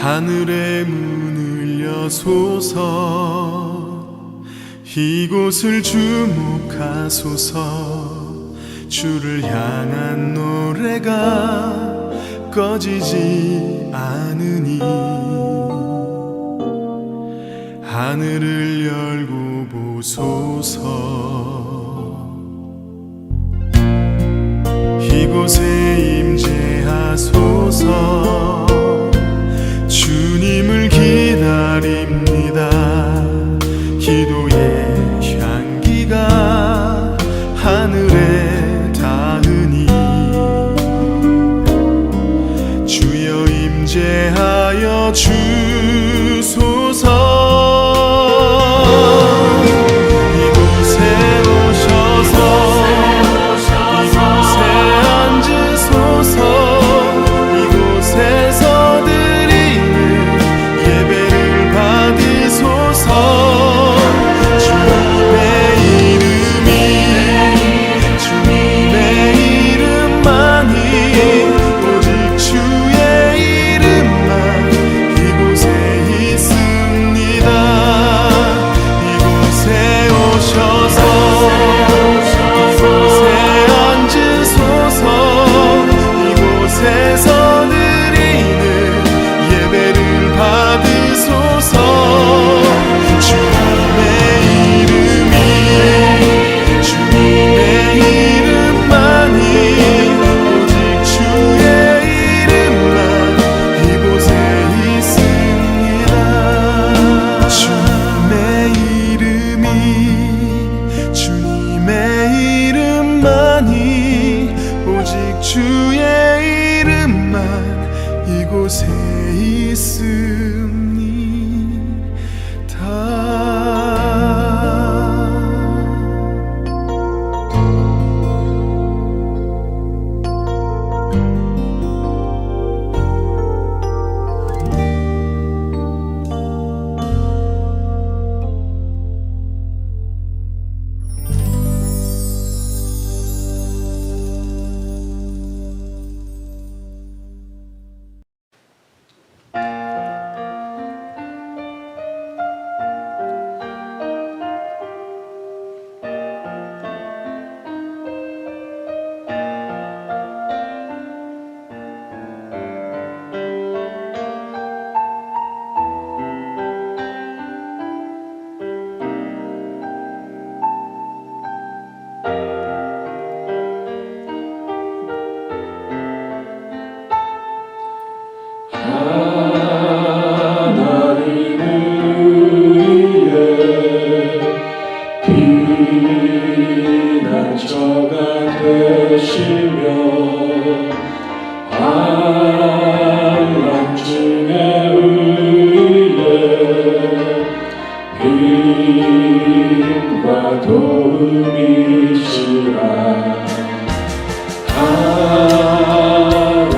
하늘의 문을 여소서 이곳을 주목하소서 주를 향한 노래가 꺼지지 않으니 하늘을 열고 보소서 이곳에 임재하소서 주님을 기다립니다 기도의 향기가 하늘에 닿으니 주여 임재하여 주소서 주의 이름만 이곳에 피난처가 되시며 환난 중에 우리의 힘과 도움이시라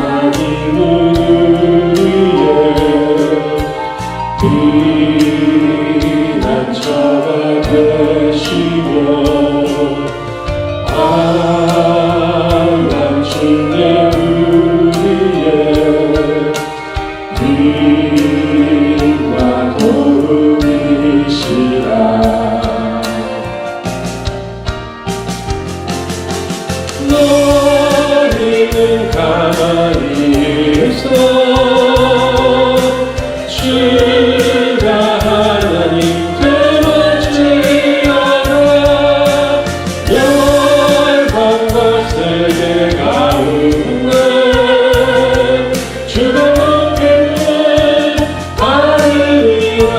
하나님은 우리의 피난처가 되시며 환난 중에 우리의 힘과 도움이시라 너희는 가만히 있어 주가 하나님 되어지어라 열방과 세계 가운데 주가 높이는 하늘이라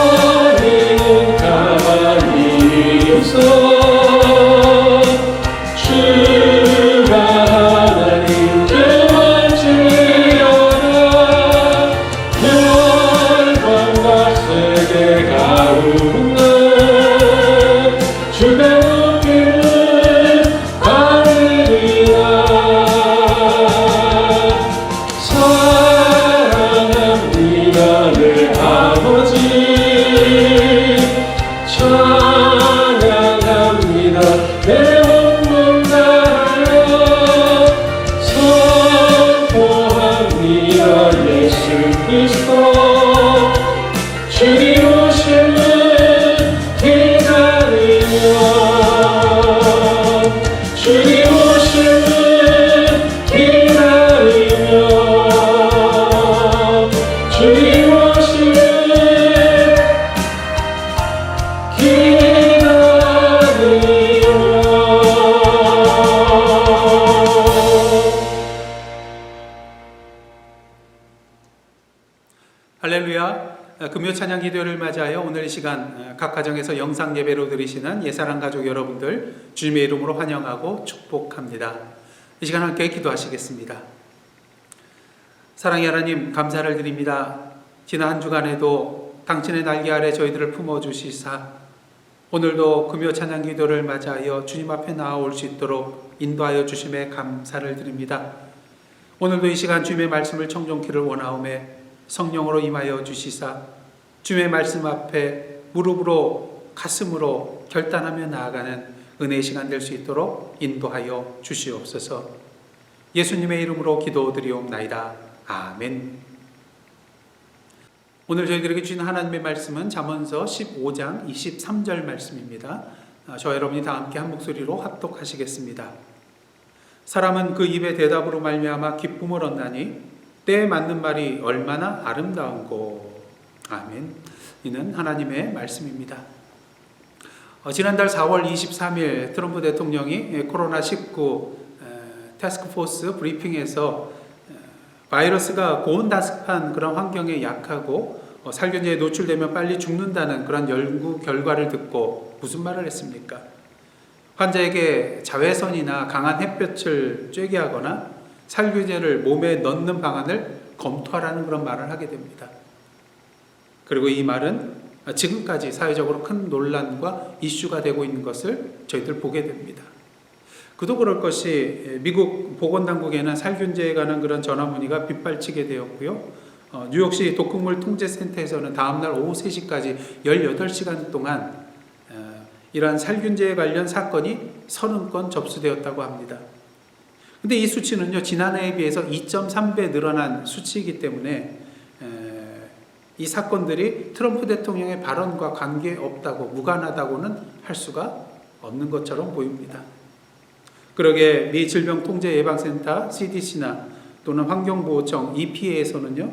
너희는 가만히 있어 주가 하나님 되어지어라 열방과 그리스도 주님 오심을 기다리며 주님 오심을 기다리며 주님 오심을 할렐루야. 금요 찬양 기도를 맞이하여 오늘 이 시간 각 가정에서 영상 예배로 드리시는 예사랑 가족 여러분들 주님의 이름으로 환영하고 축복합니다. 이 시간 함께 기도하시겠습니다. 사랑의 하나님, 감사를 드립니다. 지난 한 주간에도 당신의 날개 아래 저희들을 품어주시사 오늘도 금요 찬양 기도를 맞이하여 주님 앞에 나아올 수 있도록 인도하여 주심에 감사를 드립니다. 오늘도 이 시간 주님의 말씀을 청종키를 원하오매 성령으로 임하여 주시사 주님의 말씀 앞에 무릎으로 가슴으로 결단하며 나아가는 은혜의 시간 될 수 있도록 인도하여 주시옵소서. 예수님의 이름으로 기도드리옵나이다. 아멘. 오늘 저희들에게 주신 하나님의 말씀은 잠언서 15장 23절 말씀입니다. 저 여러분이 다 함께 한 목소리로 합독하시겠습니다. 사람은 그 입의 대답으로 말미암아 기쁨을 얻나니 때에 맞는 말이 얼마나 아름다운고. 아멘. 이는 하나님의 말씀입니다. 지난달 4월 23일 트럼프 대통령이 코로나19 태스크포스 브리핑에서 바이러스가 고온다습한 그런 환경에 약하고 살균제에 노출되면 빨리 죽는다는 그런 연구 결과를 듣고 무슨 말을 했습니까? 환자에게 자외선이나 강한 햇볕을 쬐게 하거나 살균제를 몸에 넣는 방안을 검토하라는 그런 말을 하게 됩니다. 그리고 이 말은 지금까지 사회적으로 큰 논란과 이슈가 되고 있는 것을 저희들 보게 됩니다. 그도 그럴 것이 미국 보건당국에는 살균제에 관한 그런 전화 문의가 빗발치게 되었고요. 뉴욕시 독극물 통제센터에서는 다음날 오후 3시까지 18시간 동안 이러한 살균제에 관련 사건이 30건 접수되었다고 합니다. 근데 이 수치는요, 지난해에 비해서 2.3배 늘어난 수치이기 때문에 이 사건들이 트럼프 대통령의 발언과 관계없다고, 무관하다고는 할 수가 없는 것처럼 보입니다. 그러게 미 질병통제예방센터 CDC나 또는 환경보호청 EPA에서는요,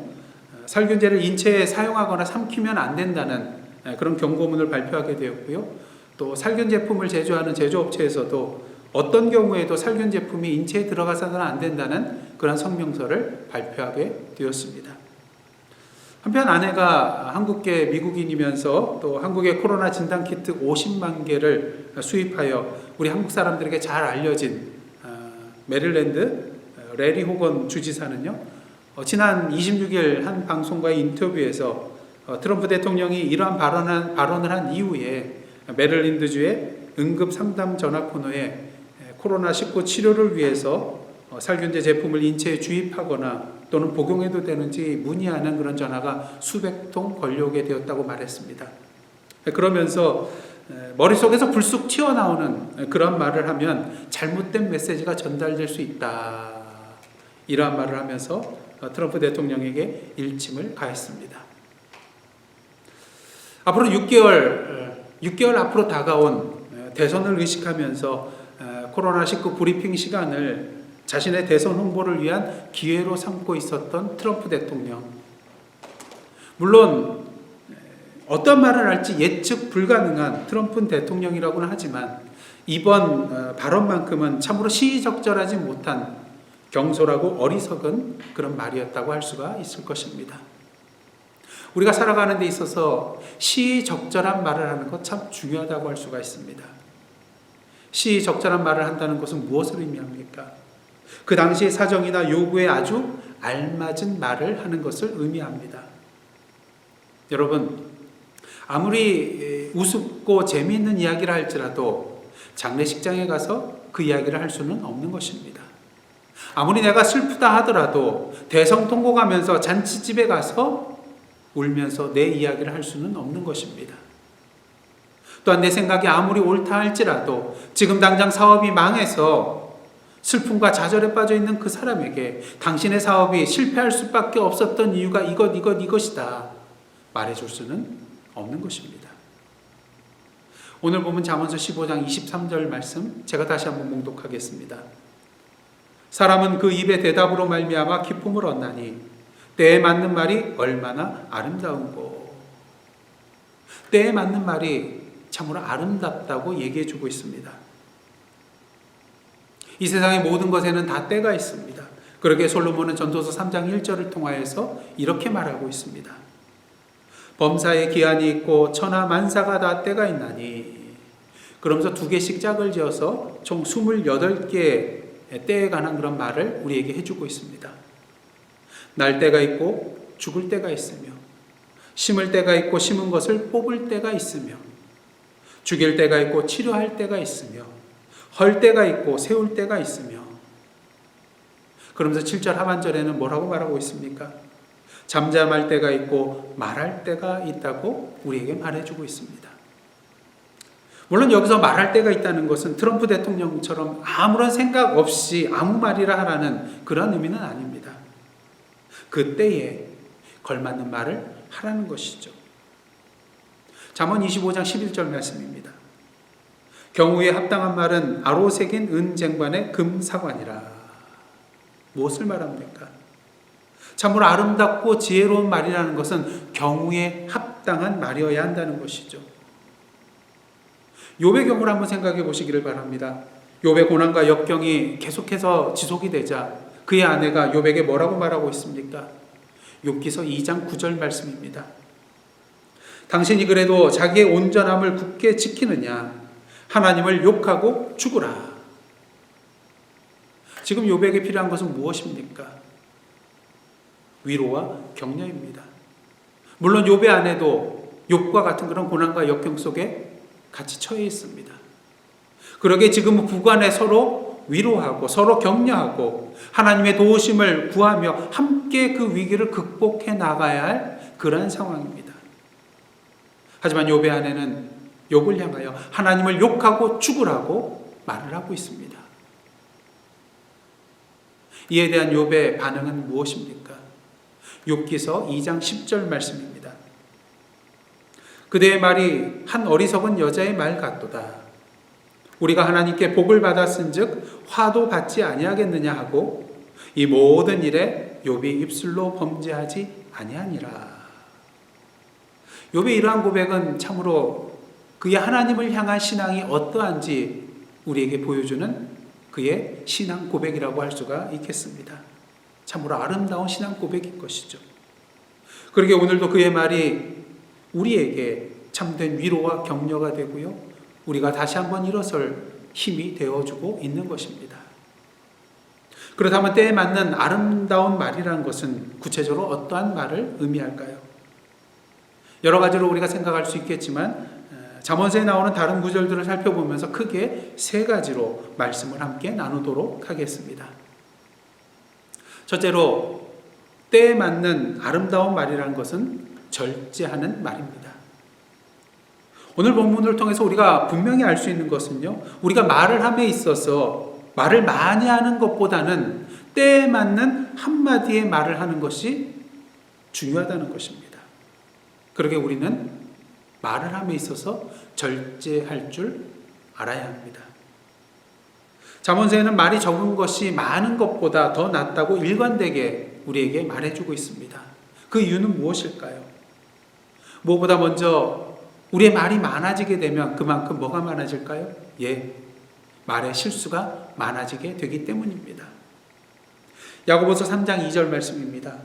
살균제를 인체에 사용하거나 삼키면 안 된다는 그런 경고문을 발표하게 되었고요. 또 살균 제품을 제조하는 제조업체에서도 어떤 경우에도 살균 제품이 인체에 들어가서는 안 된다는 그런 성명서를 발표하게 되었습니다. 한편 아내가 한국계 미국인이면서 또 한국의 코로나 진단키트 50만 개를 수입하여 우리 한국 사람들에게 잘 알려진 메릴랜드 레리 호건 주지사는요, 지난 26일 한 방송과의 인터뷰에서 트럼프 대통령이 이러한 발언을 한 이후에 메릴랜드주의 응급 상담 전화 코너에 코로나19 치료를 위해서 살균제 제품을 인체에 주입하거나 또는 복용해도 되는지 문의하는 그런 전화가 수백 통 걸려오게 되었다고 말했습니다. 그러면서 머릿속에서 불쑥 튀어나오는 그런 말을 하면 잘못된 메시지가 전달될 수 있다. 이러한 말을 하면서 트럼프 대통령에게 일침을 가했습니다. 앞으로 6개월 앞으로 다가온 대선을 의식하면서 코로나19 브리핑 시간을 자신의 대선 홍보를 위한 기회로 삼고 있었던 트럼프 대통령. 물론 어떤 말을 할지 예측 불가능한 트럼프 대통령이라고는 하지만 이번 발언만큼은 참으로 시의적절하지 못한 경솔하고 어리석은 그런 말이었다고 할 수가 있을 것입니다. 우리가 살아가는 데 있어서 시의적절한 말을 하는 것 참 중요하다고 할 수가 있습니다. 시의적절한 말을 한다는 것은 무엇을 의미합니까? 그 당시의 사정이나 요구에 아주 알맞은 말을 하는 것을 의미합니다. 여러분, 아무리 우습고 재미있는 이야기를 할지라도 장례식장에 가서 그 이야기를 할 수는 없는 것입니다. 아무리 내가 슬프다 하더라도 대성통곡 하면서 잔치집에 가서 울면서 내 이야기를 할 수는 없는 것입니다. 또한 내 생각이 아무리 옳다 할지라도 지금 당장 사업이 망해서 슬픔과 좌절에 빠져 있는 그 사람에게 당신의 사업이 실패할 수밖에 없었던 이유가 이것이다 말해줄 수는 없는 것입니다. 오늘 보면 잠언서 15장 23절 말씀 제가 다시 한번 봉독하겠습니다. 사람은 그 입의 대답으로 말미암아 기쁨을 얻나니 때에 맞는 말이 얼마나 아름다운고. 때에 맞는 말이 참으로 아름답다고 얘기해주고 있습니다. 이 세상의 모든 것에는 다 때가 있습니다. 그러기에 솔로몬은 전도서 3장 1절을 통하여서 이렇게 말하고 있습니다. 범사에 기한이 있고 천하 만사가 다 때가 있나니. 그러면서 2개씩 짝을 지어서 총 28개의 때에 관한 그런 말을 우리에게 해주고 있습니다. 날 때가 있고 죽을 때가 있으며, 심을 때가 있고 심은 것을 뽑을 때가 있으며, 죽일 때가 있고 치료할 때가 있으며, 헐 때가 있고 세울 때가 있으며. 그러면서 7절 하반절에는 뭐라고 말하고 있습니까? 잠잠할 때가 있고 말할 때가 있다고 우리에게 말해주고 있습니다. 물론 여기서 말할 때가 있다는 것은 트럼프 대통령처럼 아무런 생각 없이 아무 말이라 하라는 그런 의미는 아닙니다. 그 때에 걸맞는 말을 하라는 것이죠. 잠언 25장 11절 말씀입니다. 경우에 합당한 말은 아로 새긴 은쟁반의 금사관이라. 무엇을 말합니까? 참으로 아름답고 지혜로운 말이라는 것은 경우에 합당한 말이어야 한다는 것이죠. 욥의 경우를 한번 생각해 보시기를 바랍니다. 욥의 고난과 역경이 계속해서 지속이 되자 그의 아내가 욥에게 뭐라고 말하고 있습니까? 욥기서 2장 9절 말씀입니다. 당신이 그래도 자기의 온전함을 굳게 지키느냐? 하나님을 욕하고 죽으라. 지금 욥에게 필요한 것은 무엇입니까? 위로와 격려입니다. 물론 욥의 아내도 욥과 같은 그런 고난과 역경 속에 같이 처해 있습니다. 그러기에 지금은 부관에 서로 위로하고 서로 격려하고 하나님의 도우심을 구하며 함께 그 위기를 극복해 나가야 할 그런 상황입니다. 하지만 욥의 아내는 욥을 향하여 하나님을 욕하고 죽으라고 말을 하고 있습니다. 이에 대한 욥의 반응은 무엇입니까? 욥기서 2장 10절 말씀입니다. 그대의 말이 한 어리석은 여자의 말 같도다. 우리가 하나님께 복을 받았은즉 화도 받지 아니하겠느냐 하고 이 모든 일에 욥이 입술로 범죄하지 아니하니라. 욥의 이러한 고백은 참으로 그의 하나님을 향한 신앙이 어떠한지 우리에게 보여주는 그의 신앙 고백이라고 할 수가 있겠습니다. 참으로 아름다운 신앙 고백인 것이죠. 그러기에 오늘도 그의 말이 우리에게 참된 위로와 격려가 되고요, 우리가 다시 한번 일어설 힘이 되어주고 있는 것입니다. 그렇다면 때에 맞는 아름다운 말이라는 것은 구체적으로 어떠한 말을 의미할까요? 여러 가지로 우리가 생각할 수 있겠지만 잠언서에 나오는 다른 구절들을 살펴보면서 크게 3가지로 말씀을 함께 나누도록 하겠습니다. 첫째로, 때에 맞는 아름다운 말이라는 것은 절제하는 말입니다. 오늘 본문을 통해서 우리가 분명히 알 수 있는 것은요, 우리가 말을 함에 있어서 말을 많이 하는 것보다는 때에 맞는 한마디의 말을 하는 것이 중요하다는 것입니다. 그러게 우리는 말을 함에 있어서 절제할 줄 알아야 합니다. 잠언서에는 말이 적은 것이 많은 것보다 더 낫다고 일관되게 우리에게 말해주고 있습니다. 그 이유는 무엇일까요? 무엇보다 먼저 우리의 말이 많아지게 되면 그만큼 뭐가 많아질까요? 말의 실수가 많아지게 되기 때문입니다. 야고보서 3장 2절 말씀입니다.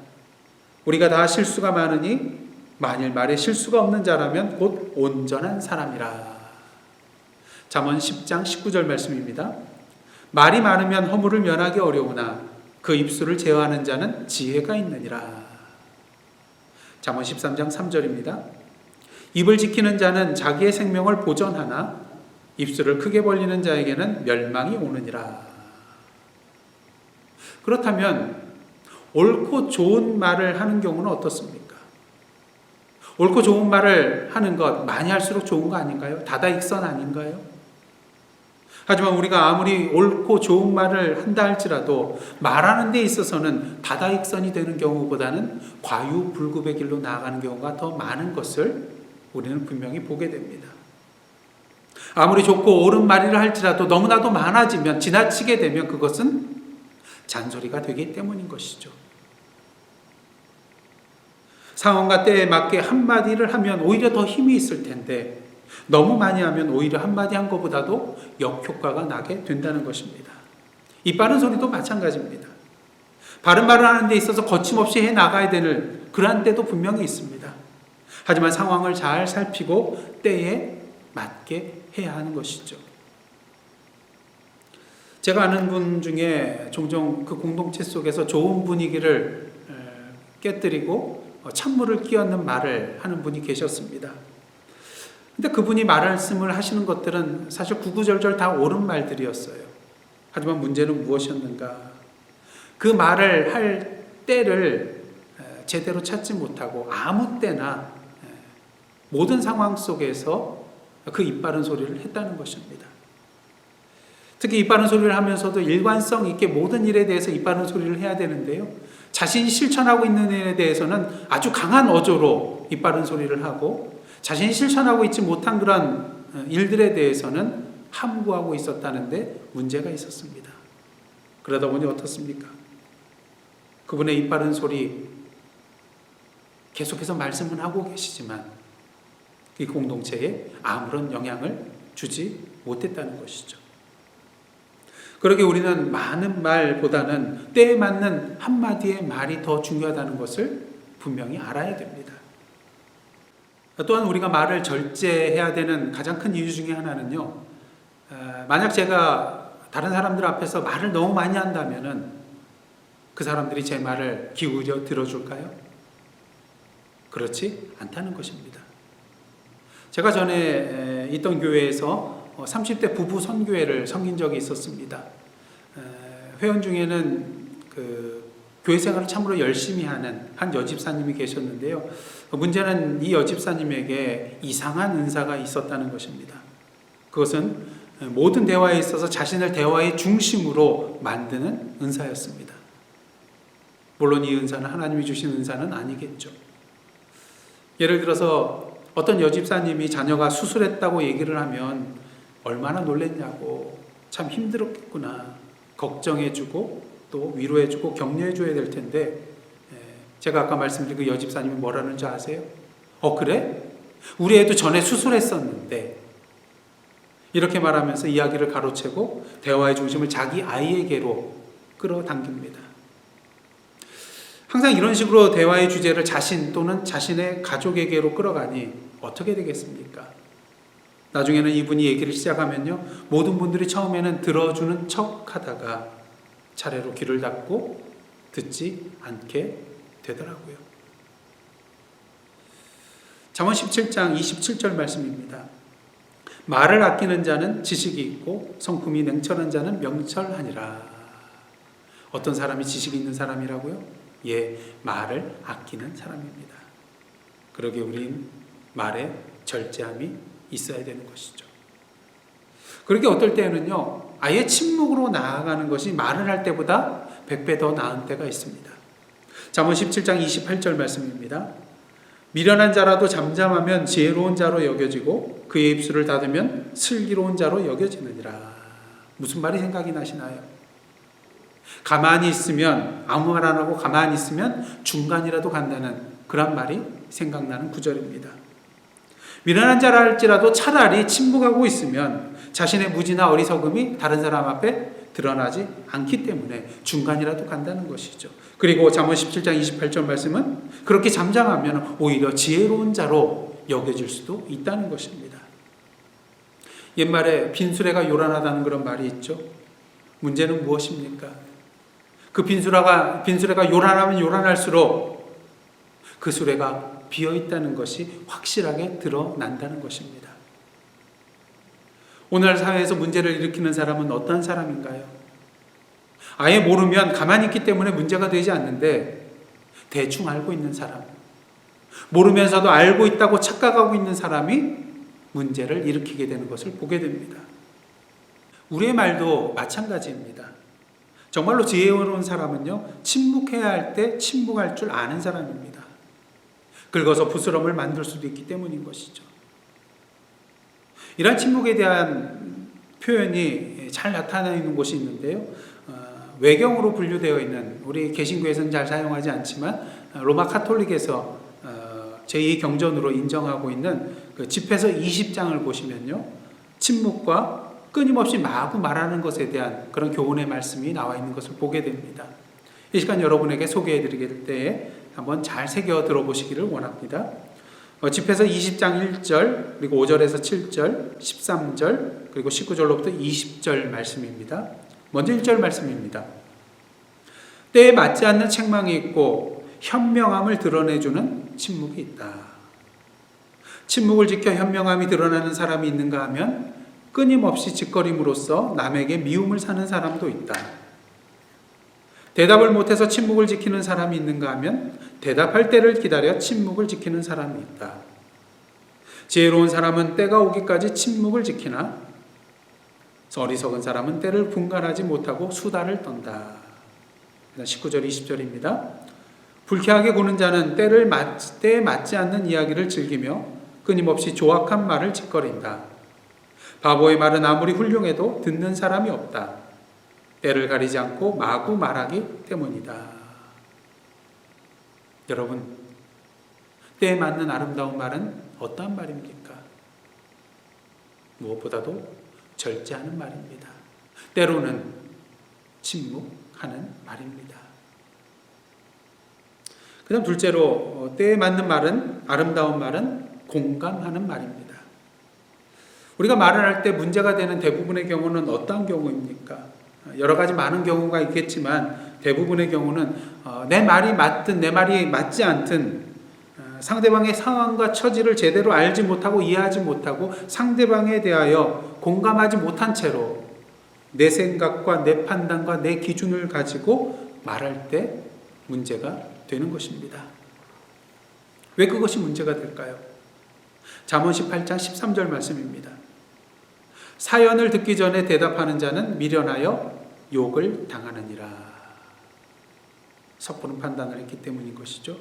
우리가 다 실수가 많으니 만일 말에 실수가 없는 자라면 곧 온전한 사람이라. 잠언 10장 19절 말씀입니다. 말이 많으면 허물을 면하기 어려우나 그 입술을 제어하는 자는 지혜가 있느니라. 잠언 13장 3절입니다. 입을 지키는 자는 자기의 생명을 보전하나 입술을 크게 벌리는 자에게는 멸망이 오느니라. 그렇다면 옳고 좋은 말을 하는 경우는 어떻습니까? 옳고 좋은 말을 하는 것 많이 할수록 좋은 거 아닌가요? 다다익선 아닌가요? 하지만 우리가 아무리 옳고 좋은 말을 한다 할지라도 말하는 데 있어서는 다다익선이 되는 경우보다는 과유불급의 길로 나아가는 경우가 더 많은 것을 우리는 분명히 보게 됩니다. 아무리 좋고 옳은 말이라 할지라도 너무나도 많아지면, 지나치게 되면 그것은 잔소리가 되기 때문인 것이죠. 상황과 때에 맞게 한마디를 하면 오히려 더 힘이 있을 텐데 너무 많이 하면 오히려 한마디 한 것보다도 역효과가 나게 된다는 것입니다. 이 빠른 소리도 마찬가지입니다. 바른 말을 하는 데 있어서 거침없이 해나가야 되는 그러한 때도 분명히 있습니다. 하지만 상황을 잘 살피고 때에 맞게 해야 하는 것이죠. 제가 아는 분 중에 종종 그 공동체 속에서 좋은 분위기를 깨뜨리고 찬물을 끼얹는 말을 하는 분이 계셨습니다. 근데 그분이 말씀을 하시는 것들은 사실 구구절절 다 옳은 말들이었어요. 하지만 문제는 무엇이었는가? 그 말을 할 때를 제대로 찾지 못하고 아무 때나 모든 상황 속에서 그 입바른 소리를 했다는 것입니다. 특히 입바른 소리를 하면서도 일관성 있게 모든 일에 대해서 입바른 소리를 해야 되는데요. 자신이 실천하고 있는 일에 대해서는 아주 강한 어조로 입바른 소리를 하고 자신이 실천하고 있지 못한 그런 일들에 대해서는 함구하고 있었다는데 문제가 있었습니다. 그러다 보니 어떻습니까? 그분의 입바른 소리 계속해서 말씀은 하고 계시지만 이 공동체에 아무런 영향을 주지 못했다는 것이죠. 그러게 우리는 많은 말보다는 때에 맞는 한마디의 말이 더 중요하다는 것을 분명히 알아야 됩니다. 또한 우리가 말을 절제해야 되는 가장 큰 이유 중에 하나는요, 만약 제가 다른 사람들 앞에서 말을 너무 많이 한다면은 그 사람들이 제 말을 기울여 들어줄까요? 그렇지 않다는 것입니다. 제가 전에 있던 교회에서 30대 부부 선교회를 섬긴 적이 있었습니다. 회원 중에는 그 교회 생활을 참으로 열심히 하는 한 여집사님이 계셨는데요. 문제는 이 여집사님에게 이상한 은사가 있었다는 것입니다. 그것은 모든 대화에 있어서 자신을 대화의 중심으로 만드는 은사였습니다. 물론 이 은사는 하나님이 주신 은사는 아니겠죠. 예를 들어서 어떤 여집사님이 자녀가 수술했다고 얘기를 하면 얼마나 놀랬냐고, 참 힘들었겠구나, 걱정해주고 또 위로해주고 격려해줘야 될 텐데, 제가 아까 말씀드린 그 여집사님이 뭐라는 줄 아세요? 그래? 우리 애도 전에 수술했었는데, 이렇게 말하면서 이야기를 가로채고 대화의 중심을 자기 아이에게로 끌어당깁니다. 항상 이런 식으로 대화의 주제를 자신 또는 자신의 가족에게로 끌어가니 어떻게 되겠습니까? 나중에는 이분이 얘기를 시작하면요, 모든 분들이 처음에는 들어주는 척 하다가 차례로 귀를 닫고 듣지 않게 되더라고요. 잠언 17장 27절 말씀입니다. 말을 아끼는 자는 지식이 있고 성품이 냉철한 자는 명철하니라. 어떤 사람이 지식이 있는 사람이라고요? 예, 말을 아끼는 사람입니다. 그러기에 우린 말에 절제함이 있어야 되는 것이죠. 그렇게 어떨 때는요, 아예 침묵으로 나아가는 것이 말을 할 때보다 100배 더 나은 때가 있습니다. 잠언 17장 28절 말씀입니다. 미련한 자라도 잠잠하면 지혜로운 자로 여겨지고 그의 입술을 닫으면 슬기로운 자로 여겨지느니라. 무슨 말이 생각이 나시나요? 가만히 있으면, 아무 말 안 하고 가만히 있으면 중간이라도 간다는 그런 말이 생각나는 구절입니다. 미련한 자라 할지라도 차라리 침묵하고 있으면 자신의 무지나 어리석음이 다른 사람 앞에 드러나지 않기 때문에 중간이라도 간다는 것이죠. 그리고 잠언 17장 28절 말씀은 그렇게 잠잠하면 오히려 지혜로운 자로 여겨질 수도 있다는 것입니다. 옛말에 빈수레가 요란하다는 그런 말이 있죠. 문제는 무엇입니까? 그 빈수레가 요란하면 요란할수록 그 수레가 비어있다는 것이 확실하게 드러난다는 것입니다. 오늘 사회에서 문제를 일으키는 사람은 어떤 사람인가요? 아예 모르면 가만히 있기 때문에 문제가 되지 않는데 대충 알고 있는 사람, 모르면서도 알고 있다고 착각하고 있는 사람이 문제를 일으키게 되는 것을 보게 됩니다. 우리의 말도 마찬가지입니다. 정말로 지혜로운 사람은요, 침묵해야 할 때 침묵할 줄 아는 사람입니다. 긁어서 부스럼을 만들 수도 있기 때문인 것이죠. 이러한 침묵에 대한 표현이 잘 나타나는 곳이 있는데요. 외경으로 분류되어 있는, 우리 개신교에서는 잘 사용하지 않지만 로마 카톨릭에서 제2경전으로 인정하고 있는 그 집회서 20장을 보시면요, 침묵과 끊임없이 마구 말하는 것에 대한 그런 교훈의 말씀이 나와 있는 것을 보게 됩니다. 이 시간 여러분에게 소개해 드릴 때에 한번 잘 새겨 들어보시기를 원합니다. 집회서 20장 1절, 그리고 5절에서 7절, 13절, 그리고 19절로부터 20절 말씀입니다. 먼저 1절 말씀입니다. 때에 맞지 않는 책망이 있고 현명함을 드러내주는 침묵이 있다. 침묵을 지켜 현명함이 드러나는 사람이 있는가 하면 끊임없이 짓거림으로써 남에게 미움을 사는 사람도 있다. 대답을 못해서 침묵을 지키는 사람이 있는가 하면 대답할 때를 기다려 침묵을 지키는 사람이 있다. 지혜로운 사람은 때가 오기까지 침묵을 지키나 어리석은 사람은 때를 분간하지 못하고 수다를 떤다. 19절 20절입니다. 불쾌하게 구는 자는 때에 맞지 않는 이야기를 즐기며 끊임없이 조악한 말을 짓거린다. 바보의 말은 아무리 훌륭해도 듣는 사람이 없다. 때를 가리지 않고 마구 말하기 때문이다. 여러분, 때에 맞는 아름다운 말은 어떠한 말입니까? 무엇보다도 절제하는 말입니다. 때로는 침묵하는 말입니다. 그 다음 둘째로 때에 맞는 말은, 아름다운 말은 공감하는 말입니다. 우리가 말을 할 때 문제가 되는 대부분의 경우는 어떠한 경우입니까? 여러 가지 많은 경우가 있겠지만 대부분의 경우는 내 말이 맞든 내 말이 맞지 않든 상대방의 상황과 처지를 제대로 알지 못하고 이해하지 못하고 상대방에 대하여 공감하지 못한 채로 내 생각과 내 판단과 내 기준을 가지고 말할 때 문제가 되는 것입니다. 왜 그것이 문제가 될까요? 잠언 18장 13절 말씀입니다. 사연을 듣기 전에 대답하는 자는 미련하여 욕을 당하느니라. 섣부른 판단을 했기 때문인 것이죠.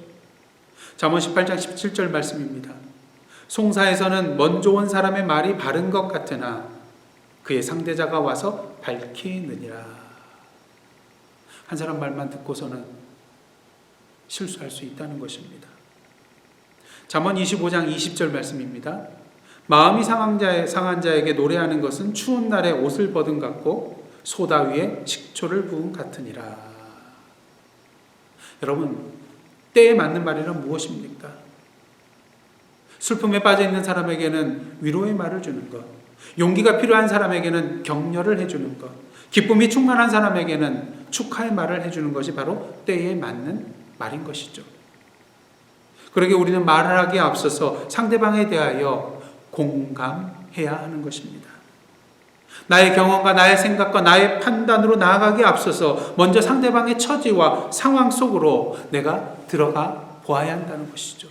잠언 18장 17절 말씀입니다. 송사에서는 먼저 온 사람의 말이 바른 것 같으나 그의 상대자가 와서 밝히느니라. 한 사람 말만 듣고서는 실수할 수 있다는 것입니다. 잠언 25장 20절 말씀입니다. 마음이 상한 자에게 노래하는 것은 추운 날에 옷을 벗은 같고 소다 위에 식초를 부은 같으니라. 여러분, 때에 맞는 말이란 무엇입니까? 슬픔에 빠져 있는 사람에게는 위로의 말을 주는 것, 용기가 필요한 사람에게는 격려를 해주는 것, 기쁨이 충만한 사람에게는 축하의 말을 해주는 것이 바로 때에 맞는 말인 것이죠. 그러게 우리는 말을 하기에 앞서서 상대방에 대하여 공감해야 하는 것입니다. 나의 경험과 나의 생각과 나의 판단으로 나아가기에 앞서서 먼저 상대방의 처지와 상황 속으로 내가 들어가 보아야 한다는 것이죠.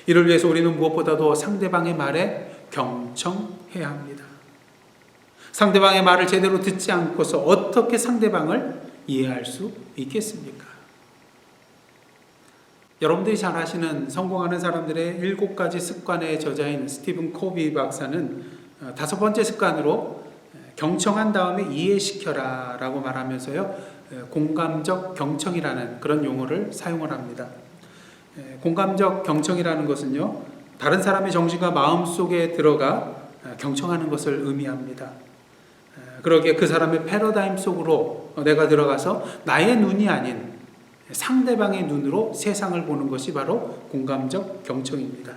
이를 위해서 우리는 무엇보다도 상대방의 말에 경청해야 합니다. 상대방의 말을 제대로 듣지 않고서 어떻게 상대방을 이해할 수 있겠습니까? 여러분들이 잘 아시는 성공하는 사람들의 7가지 습관의 저자인 스티븐 코비 박사는 5번째 습관으로 경청한 다음에 이해시켜라 라고 말하면서요, 공감적 경청이라는 그런 용어를 사용을 합니다. 공감적 경청이라는 것은요, 다른 사람의 정신과 마음 속에 들어가 경청하는 것을 의미합니다. 그러기에 그 사람의 패러다임 속으로 내가 들어가서 나의 눈이 아닌 상대방의 눈으로 세상을 보는 것이 바로 공감적 경청입니다.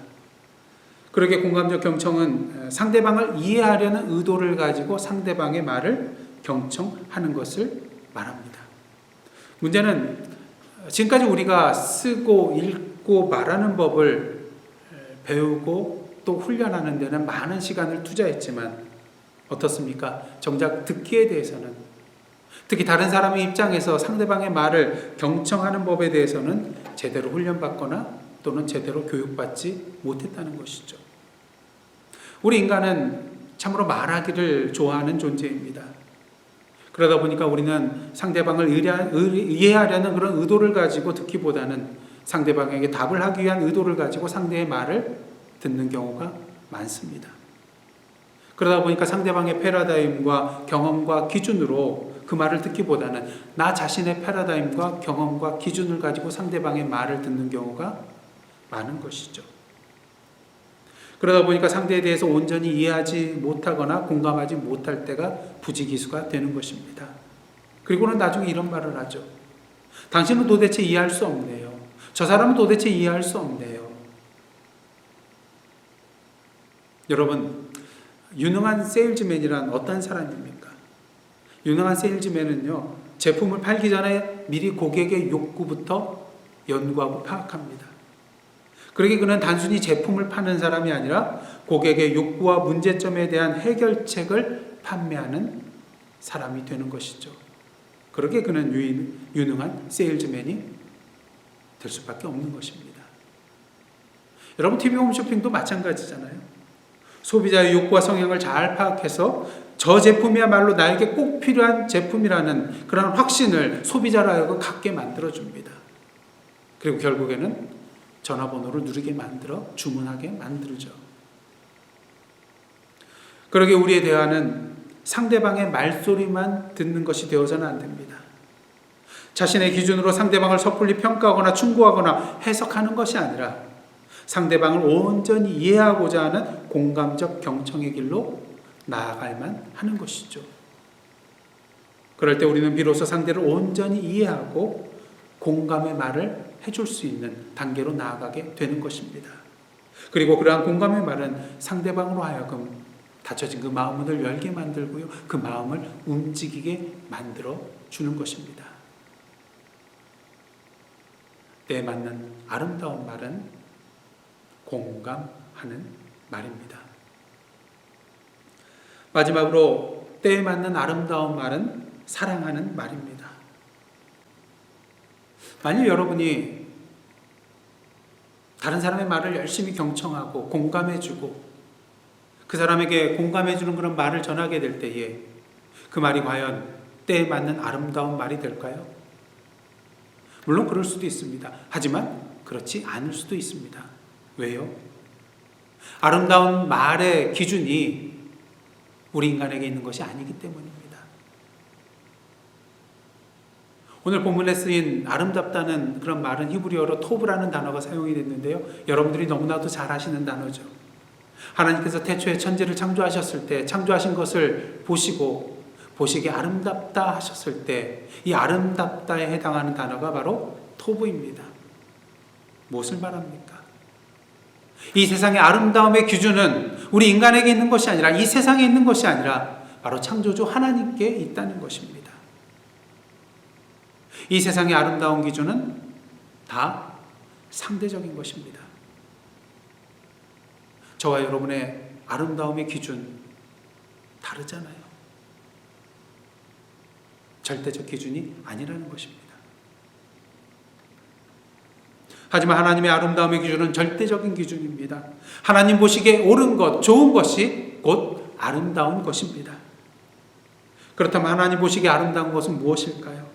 그러기에 공감적 경청은 상대방을 이해하려는 의도를 가지고 상대방의 말을 경청하는 것을 말합니다. 문제는 지금까지 우리가 쓰고 읽고 말하는 법을 배우고 또 훈련하는 데는 많은 시간을 투자했지만 어떻습니까? 정작 듣기에 대해서는, 특히 다른 사람의 입장에서 상대방의 말을 경청하는 법에 대해서는 제대로 훈련받거나 또는 제대로 교육받지 못했다는 것이죠. 우리 인간은 참으로 말하기를 좋아하는 존재입니다. 그러다 보니까 우리는 상대방을 이해하려는 그런 의도를 가지고 듣기보다는 상대방에게 답을 하기 위한 의도를 가지고 상대의 말을 듣는 경우가 많습니다. 그러다 보니까 상대방의 패러다임과 경험과 기준으로 그 말을 듣기보다는 나 자신의 패러다임과 경험과 기준을 가지고 상대방의 말을 듣는 경우가 많은 것이죠. 그러다 보니까 상대에 대해서 온전히 이해하지 못하거나 공감하지 못할 때가 부지기수가 되는 것입니다. 그리고는 나중에 이런 말을 하죠. 당신은 도대체 이해할 수 없네요. 저 사람은 도대체 이해할 수 없네요. 여러분, 유능한 세일즈맨이란 어떤 사람입니까? 유능한 세일즈맨은요, 제품을 팔기 전에 미리 고객의 욕구부터 연구하고 파악합니다. 그러기에 그는 단순히 제품을 파는 사람이 아니라 고객의 욕구와 문제점에 대한 해결책을 판매하는 사람이 되는 것이죠. 그러기에 그는 유능한 세일즈맨이 될 수밖에 없는 것입니다. 여러분, TV 홈쇼핑도 마찬가지잖아요. 소비자의 욕구와 성향을 잘 파악해서 저 제품이야말로 나에게 꼭 필요한 제품이라는 그런 확신을 소비자로 하여금 갖게 만들어줍니다. 그리고 결국에는 전화번호를 누르게 만들어 주문하게 만들죠. 그러기에 우리의 대화는 상대방의 말소리만 듣는 것이 되어서는 안 됩니다. 자신의 기준으로 상대방을 섣불리 평가하거나 충고하거나 해석하는 것이 아니라 상대방을 온전히 이해하고자 하는 공감적 경청의 길로 나아갈만 하는 것이죠. 그럴 때 우리는 비로소 상대를 온전히 이해하고 공감의 말을 해줄 수 있는 단계로 나아가게 되는 것입니다. 그리고 그러한 공감의 말은 상대방으로 하여금 닫혀진 그 마음문을 열게 만들고요, 그 마음을 움직이게 만들어 주는 것입니다. 때에 맞는 아름다운 말은 공감하는 말입니다. 마지막으로 때에 맞는 아름다운 말은 사랑하는 말입니다. 만일 여러분이 다른 사람의 말을 열심히 경청하고 공감해주고 그 사람에게 공감해주는 그런 말을 전하게 될 때에 그 말이 과연 때에 맞는 아름다운 말이 될까요? 물론 그럴 수도 있습니다. 하지만 그렇지 않을 수도 있습니다. 왜요? 아름다운 말의 기준이 우리 인간에게 있는 것이 아니기 때문입니다. 오늘 본문에 쓰인 아름답다는 그런 말은 히브리어로 토브라는 단어가 사용이 됐는데요. 여러분들이 너무나도 잘 아시는 단어죠. 하나님께서 태초에 천지를 창조하셨을 때 창조하신 것을 보시기에 아름답다 하셨을 때 이 아름답다에 해당하는 단어가 바로 토브입니다. 무엇을 말합니까? 이 세상의 아름다움의 기준은 우리 인간에게 있는 것이 아니라 이 세상에 있는 것이 아니라 바로 창조주 하나님께 있다는 것입니다. 이 세상의 아름다운 기준은 다 상대적인 것입니다. 저와 여러분의 아름다움의 기준 다르잖아요. 절대적 기준이 아니라는 것입니다. 하지만 하나님의 아름다움의 기준은 절대적인 기준입니다. 하나님 보시기에 옳은 것, 좋은 것이 곧 아름다운 것입니다. 그렇다면 하나님 보시기에 아름다운 것은 무엇일까요?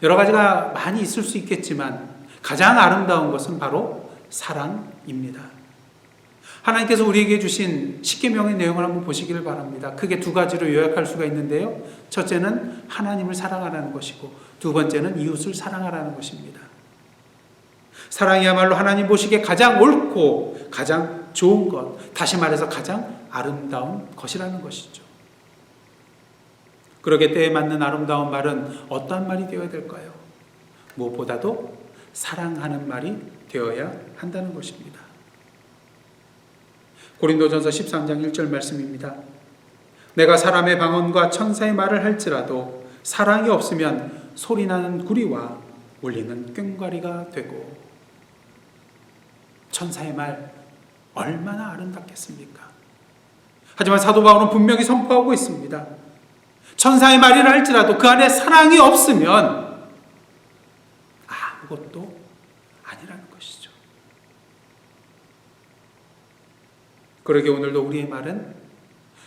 여러 가지가 많이 있을 수 있겠지만 가장 아름다운 것은 바로 사랑입니다. 하나님께서 우리에게 주신 십계명의 내용을 한번 보시기를 바랍니다. 크게 두 가지로 요약할 수가 있는데요. 첫째는 하나님을 사랑하라는 것이고 두 번째는 이웃을 사랑하라는 것입니다. 사랑이야말로 하나님 보시기에 가장 옳고 가장 좋은 것, 다시 말해서 가장 아름다운 것이라는 것이죠. 그러게 때에 맞는 아름다운 말은 어떠한 말이 되어야 될까요? 무엇보다도 사랑하는 말이 되어야 한다는 것입니다. 고린도전서 13장 1절 말씀입니다. 내가 사람의 방언과 천사의 말을 할지라도 사랑이 없으면 소리나는 구리와 울리는 꽹과리가 되고. 천사의 말 얼마나 아름답겠습니까? 하지만 사도 바울은 분명히 선포하고 있습니다. 천사의 말이라 할지라도 그 안에 사랑이 없으면 아무것도 아니라는 것이죠. 그러게 오늘도 우리의 말은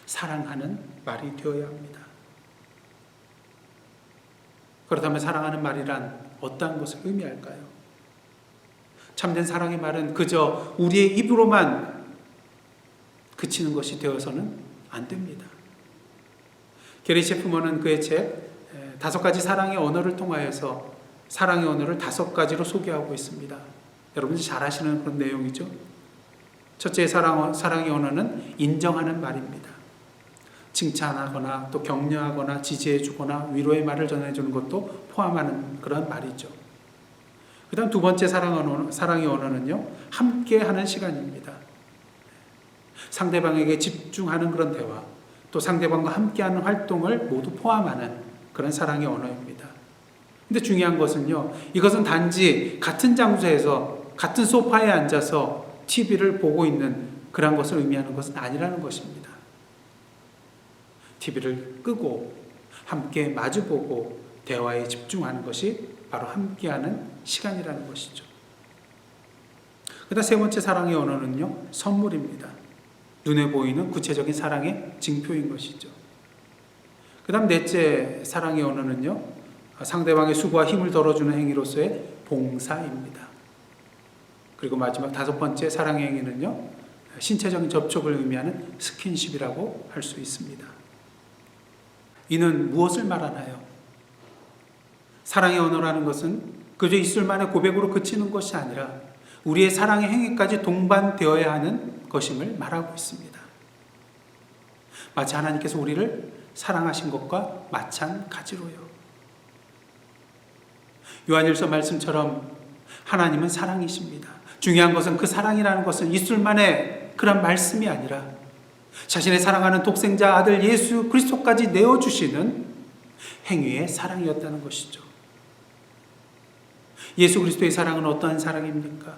사랑하는 말이 되어야 합니다. 그렇다면 사랑하는 말이란 어떠한 것을 의미할까요? 참된 사랑의 말은 그저 우리의 입으로만 그치는 것이 되어서는 안 됩니다. 게리 셰프먼은 그의 책 5가지 사랑의 언어를 통하여서 사랑의 언어를 5가지로 소개하고 있습니다. 여러분이 잘 아시는 그런 내용이죠. 첫째 사랑의 언어는 인정하는 말입니다. 칭찬하거나 또 격려하거나 지지해주거나 위로의 말을 전해주는 것도 포함하는 그런 말이죠. 그 다음 2번째 사랑의 언어는요, 함께하는 시간입니다. 상대방에게 집중하는 그런 대화, 또 상대방과 함께하는 활동을 모두 포함하는 그런 사랑의 언어입니다. 근데 중요한 것은요, 이것은 단지 같은 장소에서 같은 소파에 앉아서 TV를 보고 있는 그런 것을 의미하는 것은 아니라는 것입니다. TV를 끄고 함께 마주보고 대화에 집중하는 것이 바로 함께하는 시간이라는 것이죠. 그 다음 3번째 사랑의 언어는요, 선물입니다. 눈에 보이는 구체적인 사랑의 징표인 것이죠. 그 다음 4째 사랑의 언어는요, 상대방의 수고와 힘을 덜어주는 행위로서의 봉사입니다. 그리고 마지막 5번째 사랑의 행위는요, 신체적인 접촉을 의미하는 스킨십이라고 할 수 있습니다. 이는 무엇을 말하나요? 사랑의 언어라는 것은 그저 이술만의 고백으로 그치는 것이 아니라 우리의 사랑의 행위까지 동반되어야 하는 것임을 말하고 있습니다. 마치 하나님께서 우리를 사랑하신 것과 마찬가지로요. 요한일서 말씀처럼 하나님은 사랑이십니다. 중요한 것은 그 사랑이라는 것은 이술만의 그런 말씀이 아니라 자신의 사랑하는 독생자 아들 예수 그리스도까지 내어주시는 행위의 사랑이었다는 것이죠. 예수 그리스도의 사랑은 어떠한 사랑입니까?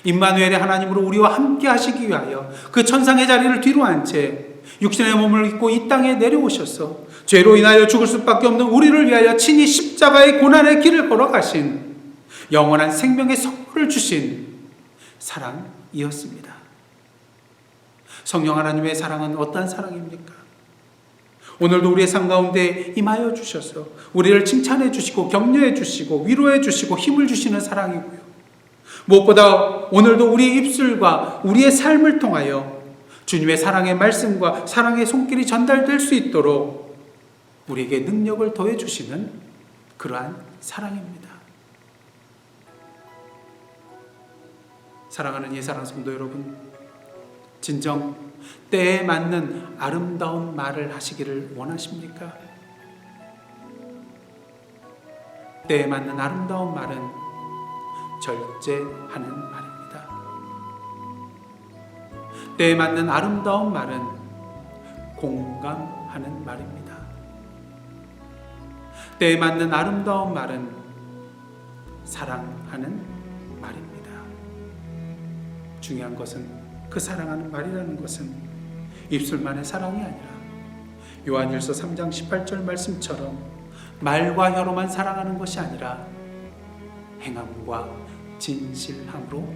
임마누엘의 하나님으로 우리와 함께 하시기 위하여 그 천상의 자리를 뒤로 한 채 육신의 몸을 입고 이 땅에 내려오셔서 죄로 인하여 죽을 수밖에 없는 우리를 위하여 친히 십자가의 고난의 길을 걸어가신 영원한 생명의 선물을 주신 사랑이었습니다. 성령 하나님의 사랑은 어떠한 사랑입니까? 오늘도 우리의 삶 가운데 임하여 주셔서 우리를 칭찬해 주시고 격려해 주시고 위로해 주시고 힘을 주시는 사랑이고요. 무엇보다 오늘도 우리의 입술과 우리의 삶을 통하여 주님의 사랑의 말씀과 사랑의 손길이 전달될 수 있도록 우리에게 능력을 더해 주시는 그러한 사랑입니다. 사랑하는 예사랑 성도 여러분, 진정 때에 맞는 아름다운 말을 하시기를 원하십니까? 때에 맞는 아름다운 말은 절제하는 말입니다. 때에 맞는 아름다운 말은 공감하는 말입니다. 때에 맞는 아름다운 말은 사랑하는 말입니다. 중요한 것은 그 사랑하는 말이라는 것은 입술만의 사랑이 아니라 요한일서 3장 18절 말씀처럼 말과 혀로만 사랑하는 것이 아니라 행함과 진실함으로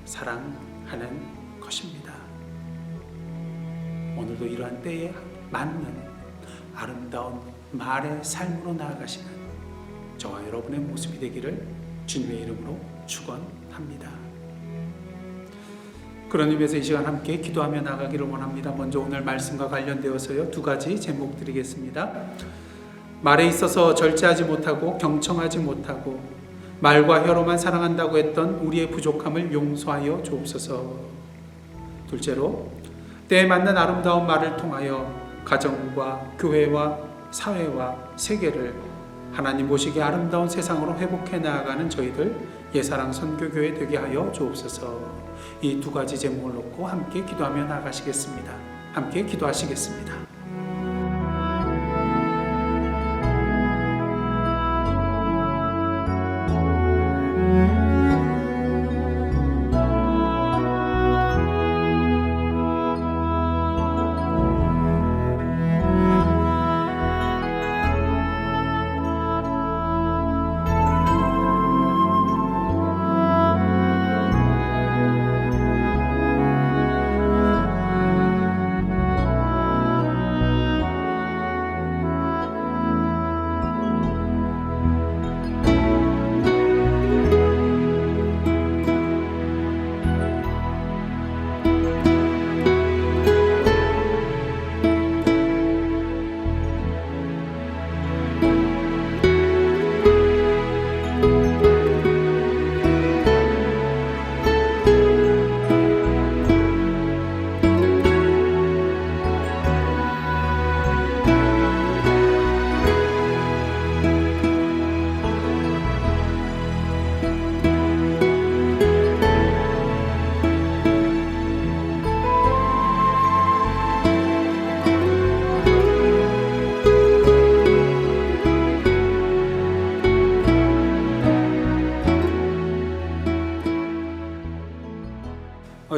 사랑하는 것입니다. 오늘도 이러한 때에 맞는 아름다운 말의 삶으로 나아가시는 저와 여러분의 모습이 되기를 주님의 이름으로 축원합니다. 그런 의미에서 이 시간 함께 기도하며 나가기를 원합니다. 먼저 오늘 말씀과 관련되어서요, 2가지 제목 드리겠습니다. 말에 있어서 절제하지 못하고 경청하지 못하고 말과 혀로만 사랑한다고 했던 우리의 부족함을 용서하여 주옵소서. 둘째로, 때에 맞는 아름다운 말을 통하여 가정과 교회와 사회와 세계를 하나님 보시기에 아름다운 세상으로 회복해 나아가는 저희들 예사랑 선교교회 되게 하여 주옵소서. 이 2가지 제목을 놓고 함께 기도하며 나아가시겠습니다. 함께 기도하시겠습니다.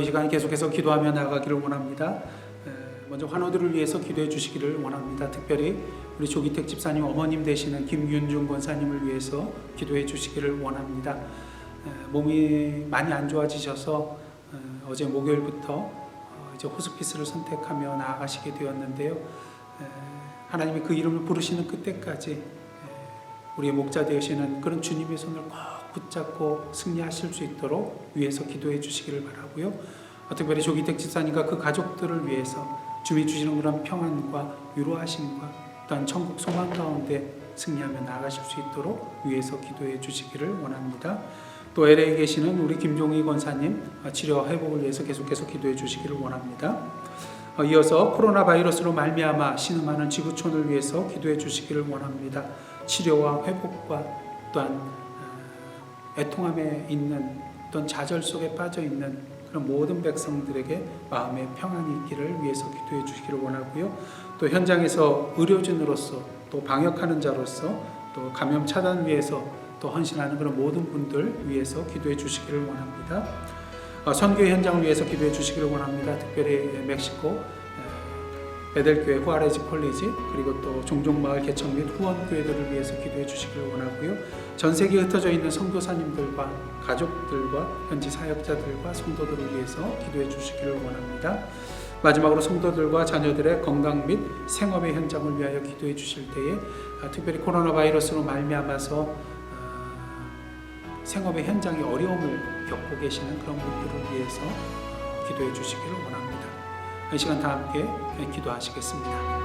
이 시간 계속해서 기도하며 나아가기를 원합니다. 먼저 환우들을 위해서 기도해 주시기를 원합니다. 특별히 우리 조기택 집사님 어머님 되시는 김윤중 권사님을 위해서 기도해 주시기를 원합니다. 몸이 많이 안 좋아지셔서 어제 목요일부터 이제 호스피스를 선택하며 나아가시게 되었는데요. 하나님이 그 이름을 부르시는 그때까지 우리의 목자 되시는 그런 주님의 손을 꼭 붙잡고 승리하실 수 있도록 위해서 기도해 주시기를 바라고요. 특별히 조기택 집사님과 그 가족들을 위해서 주님이 주시는 그런 평안과 위로하심과 또한 천국 소망 가운데 승리하며 나아가실 수 있도록 위해서 기도해 주시기를 원합니다. 또 LA에 계시는 우리 김종희 권사님 치료 회복을 위해서 계속해서 기도해 주시기를 원합니다. 이어서 코로나 바이러스로 말미암아 신음하는 지구촌을 위해서 기도해 주시기를 원합니다. 치료와 회복과 또한 애통함에 있는 또한 좌절 속에 빠져 있는 그런 모든 백성들에게 마음의 평안이 있기를 위해서 기도해 주시기를 원하고요. 또 현장에서 의료진으로서 또 방역하는 자로서 또 감염 차단 위해서 또 헌신하는 그런 모든 분들 위해서 기도해 주시기를 원합니다. 선교 현장을 위해서 기도해 주시기를 원합니다. 특별히 멕시코 베델교회 후아레즈 콜리지 그리고 또 종종마을 개척 및 후원교회들을 위해서 기도해 주시기를 원하고요. 전 세계에 흩어져 있는 선교사님들과 가족들과 현지 사역자들과 성도들을 위해서 기도해 주시기를 원합니다. 마지막으로 성도들과 자녀들의 건강 및 생업의 현장을 위하여 기도해 주실 때에 특별히 코로나 바이러스로 말미암아서 생업의 현장에 어려움을 겪고 계시는 그런 분들을 위해서 기도해 주시기를 원합니다. 이 시간 다 함께 기도하시겠습니다.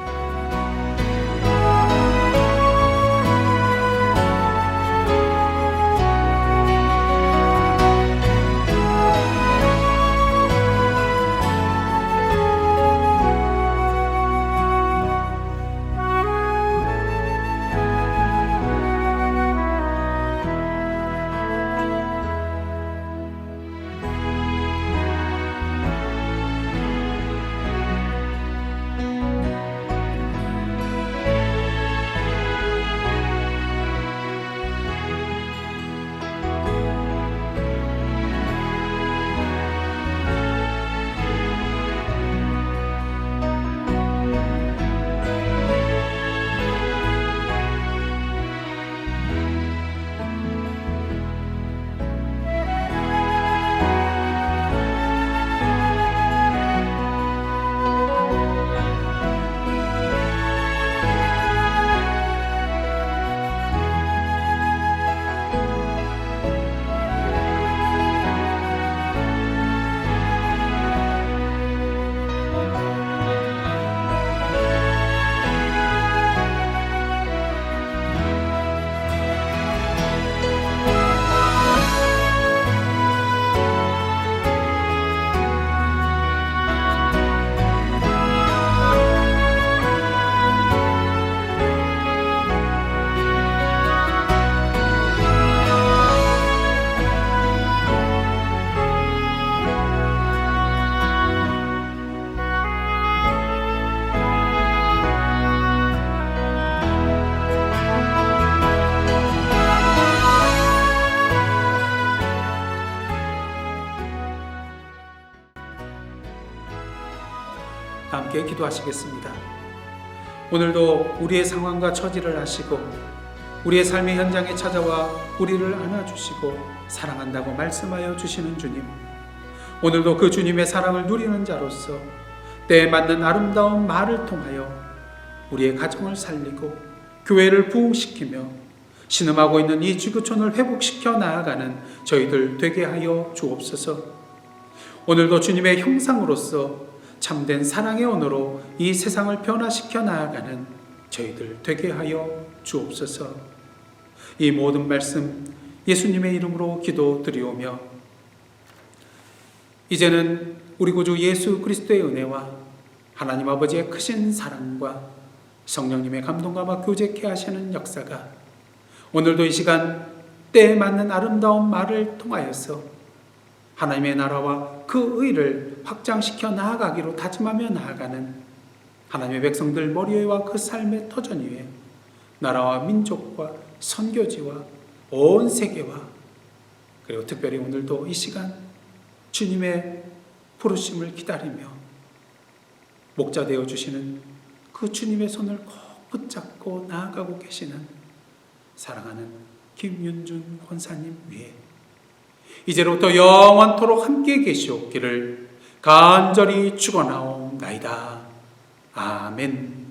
함께 기도하시겠습니다. 오늘도 우리의 상황과 처지를 아시고 우리의 삶의 현장에 찾아와 우리를 안아주시고 사랑한다고 말씀하여 주시는 주님, 오늘도 그 주님의 사랑을 누리는 자로서 때에 맞는 아름다운 말을 통하여 우리의 가정을 살리고 교회를 부흥시키며 신음하고 있는 이 지구촌을 회복시켜 나아가는 저희들 되게 하여 주옵소서. 오늘도 주님의 형상으로서 참된 사랑의 언어로 이 세상을 변화시켜 나아가는 저희들 되게 하여 주옵소서. 이 모든 말씀 예수님의 이름으로 기도드리오며 이제는 우리 구주 예수 그리스도의 은혜와 하나님 아버지의 크신 사랑과 성령님의 감동과 교제케 하시는 역사가 오늘도 이 시간 때에 맞는 아름다운 말을 통하여서 하나님의 나라와 그 의를 확장시켜 나아가기로 다짐하며 나아가는 하나님의 백성들 머리 위와 그 삶의 터전 위에 나라와 민족과 선교지와 온 세계와 그리고 특별히 오늘도 이 시간 주님의 부르심을 기다리며 목자 되어 주시는 그 주님의 손을 꼭 붙잡고 나아가고 계시는 사랑하는 김윤준 권사님 위에 이제로부터 영원토록 함께 계시옵기를 간절히 축원하옵나이다. 아멘.